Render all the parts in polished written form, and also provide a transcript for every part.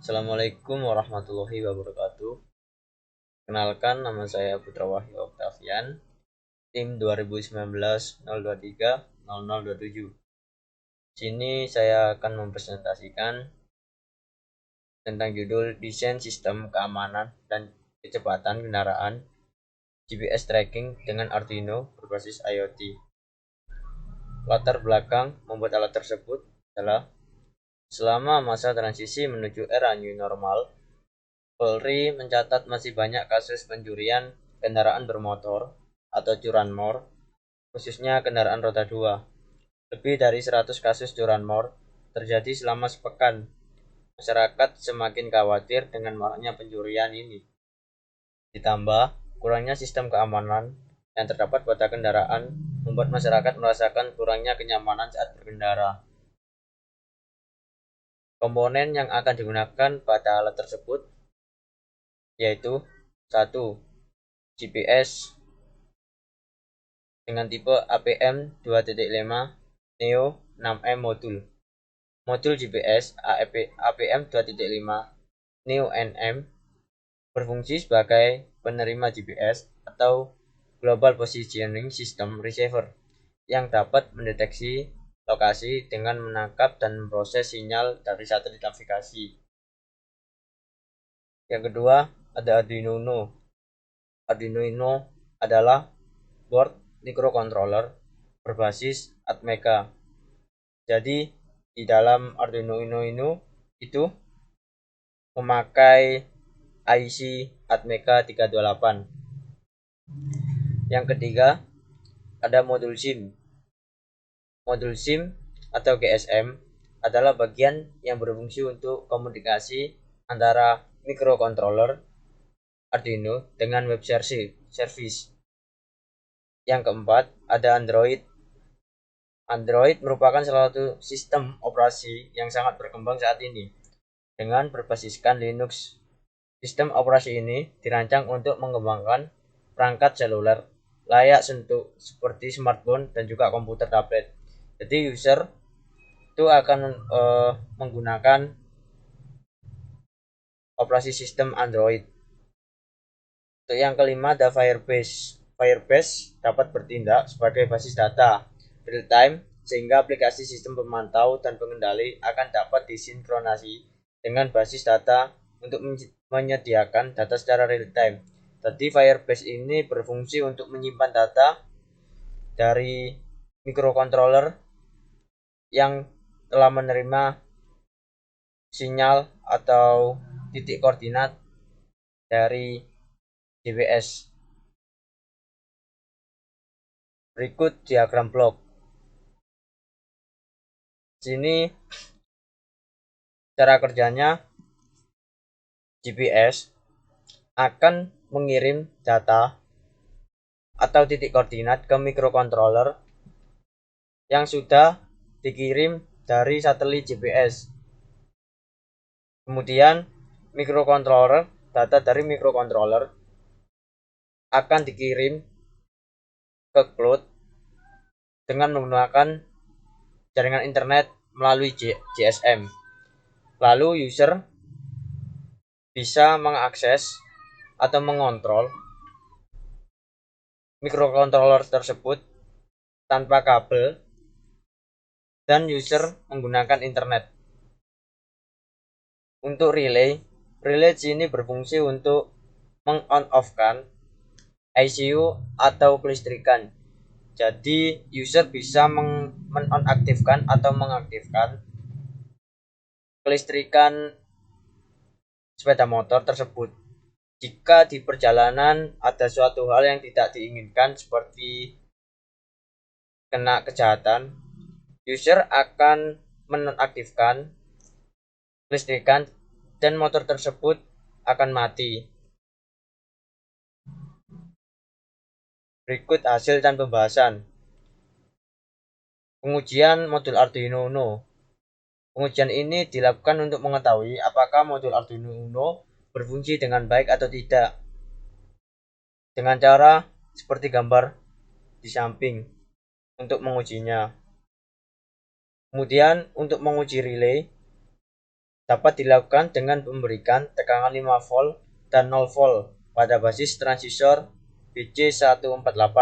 Assalamualaikum warahmatullahi wabarakatuh. Kenalkan, nama saya Putra Wahyu Oktavian, tim 2019-023-0027. Sini saya akan mempresentasikan tentang judul Desain Sistem Keamanan dan Kecepatan Kendaraan GPS Tracking dengan Arduino berbasis IoT. Latar belakang membuat alat tersebut adalah selama masa transisi menuju era new normal, Polri mencatat masih banyak kasus pencurian kendaraan bermotor atau curanmor, khususnya kendaraan roda 2. Lebih dari 100 kasus curanmor terjadi selama sepekan. Masyarakat semakin khawatir dengan maraknya pencurian ini. Ditambah kurangnya sistem keamanan yang terdapat pada kendaraan membuat masyarakat merasakan kurangnya kenyamanan saat berkendara. Komponen yang akan digunakan pada alat tersebut yaitu 1. GPS dengan tipe APM 2.5 Neo 6M modul. Modul GPS APM 2.5 Neo NM berfungsi sebagai penerima GPS atau Global Positioning System Receiver yang dapat mendeteksi lokasi dengan menangkap dan memproses sinyal dari satelit navigasi. Yang kedua, ada Arduino Uno. Arduino Uno adalah board microcontroller berbasis Atmega. Jadi di dalam Arduino Uno itu memakai IC Atmega 328. Yang ketiga, ada modul SIM. Modul SIM atau GSM adalah bagian yang berfungsi untuk komunikasi antara microcontroller Arduino dengan web service. Yang keempat, ada Android. Android merupakan salah satu sistem operasi yang sangat berkembang saat ini dengan berbasiskan Linux. Sistem operasi ini dirancang untuk mengembangkan perangkat seluler layak sentuh seperti smartphone dan juga komputer tablet. Jadi user itu akan menggunakan operasi sistem Android. Untuk yang kelima ada Firebase. Firebase dapat bertindak sebagai basis data real time sehingga aplikasi sistem pemantau dan pengendali akan dapat disinkronasi dengan basis data untuk menyediakan data secara real time. Jadi Firebase ini berfungsi untuk menyimpan data dari microcontroller yang telah menerima sinyal atau titik koordinat dari GPS. Berikut diagram blok. Sini cara kerjanya, GPS akan mengirim data atau titik koordinat ke microcontroller yang sudah dikirim dari satelit GPS. Kemudian data dari microcontroller akan dikirim ke cloud dengan menggunakan jaringan internet melalui GSM. Lalu user bisa mengakses atau mengontrol microcontroller tersebut tanpa kabel dan user menggunakan internet. Untuk relay sini berfungsi untuk meng-on-off-kan ICU atau kelistrikan. Jadi user bisa menonaktifkan atau mengaktifkan kelistrikan sepeda motor tersebut. Jika di perjalanan ada suatu hal yang tidak diinginkan seperti kena kejahatan, user akan menonaktifkan kelistrikan dan motor tersebut akan mati. Berikut hasil dan pembahasan. Pengujian modul Arduino Uno. Pengujian ini dilakukan untuk mengetahui apakah modul Arduino Uno berfungsi dengan baik atau tidak. Dengan cara seperti gambar di samping untuk mengujinya. Kemudian untuk menguji relay, dapat dilakukan dengan memberikan tegangan 5 volt dan 0 volt pada basis transistor BC148.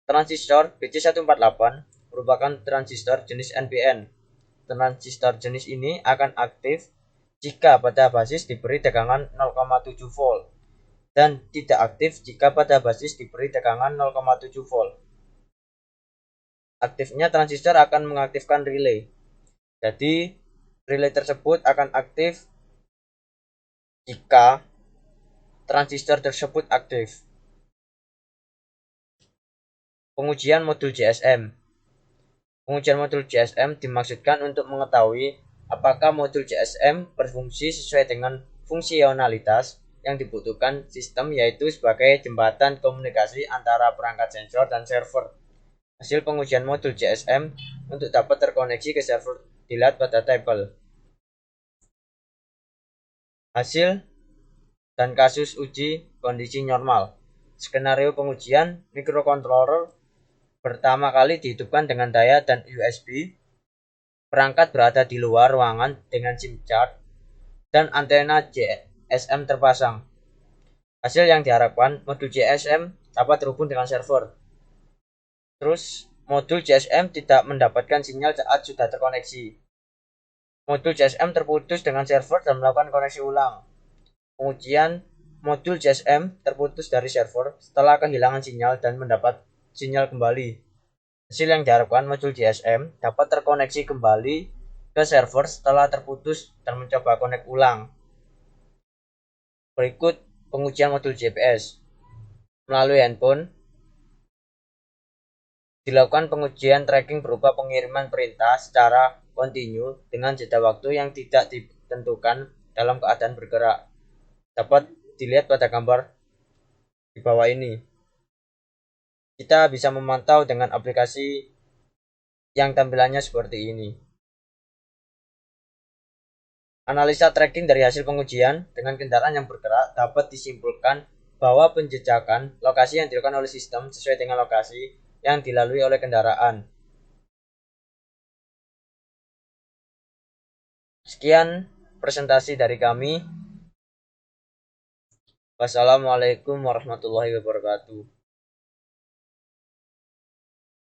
Transistor BC148 merupakan transistor jenis NPN. Transistor jenis ini akan aktif jika pada basis diberi tegangan 0,7 volt dan tidak aktif jika pada basis diberi tegangan 0,7 volt. Aktifnya transistor akan mengaktifkan relay. Jadi, relay tersebut akan aktif jika transistor tersebut aktif. Pengujian modul GSM. Pengujian modul GSM dimaksudkan untuk mengetahui apakah modul GSM berfungsi sesuai dengan fungsionalitas yang dibutuhkan sistem, yaitu sebagai jembatan komunikasi antara perangkat sensor dan server. Hasil pengujian modul GSM untuk dapat terkoneksi ke server dilihat pada tabel. Hasil dan kasus uji kondisi normal. Skenario pengujian mikrokontroler pertama kali dihidupkan dengan daya dan USB. Perangkat berada di luar ruangan dengan SIM card dan antena GSM terpasang. Hasil yang diharapkan, modul GSM dapat terhubung dengan server. Terus, modul GSM tidak mendapatkan sinyal saat sudah terkoneksi. Modul GSM terputus dengan server dan melakukan koneksi ulang. Pengujian modul GSM terputus dari server setelah kehilangan sinyal dan mendapat sinyal kembali. Hasil yang diharapkan, modul GSM dapat terkoneksi kembali ke server setelah terputus dan mencoba konek ulang. Berikut pengujian modul GPS. Melalui handphone, dilakukan pengujian tracking berupa pengiriman perintah secara kontinu dengan jeda waktu yang tidak ditentukan dalam keadaan bergerak. Dapat dilihat pada gambar di bawah ini. Kita bisa memantau dengan aplikasi yang tampilannya seperti ini. Analisa tracking dari hasil pengujian dengan kendaraan yang bergerak dapat disimpulkan bahwa penjejakan lokasi yang dilakukan oleh sistem sesuai dengan lokasi yang dilalui oleh kendaraan. Sekian presentasi dari kami. Wassalamualaikum warahmatullahi wabarakatuh.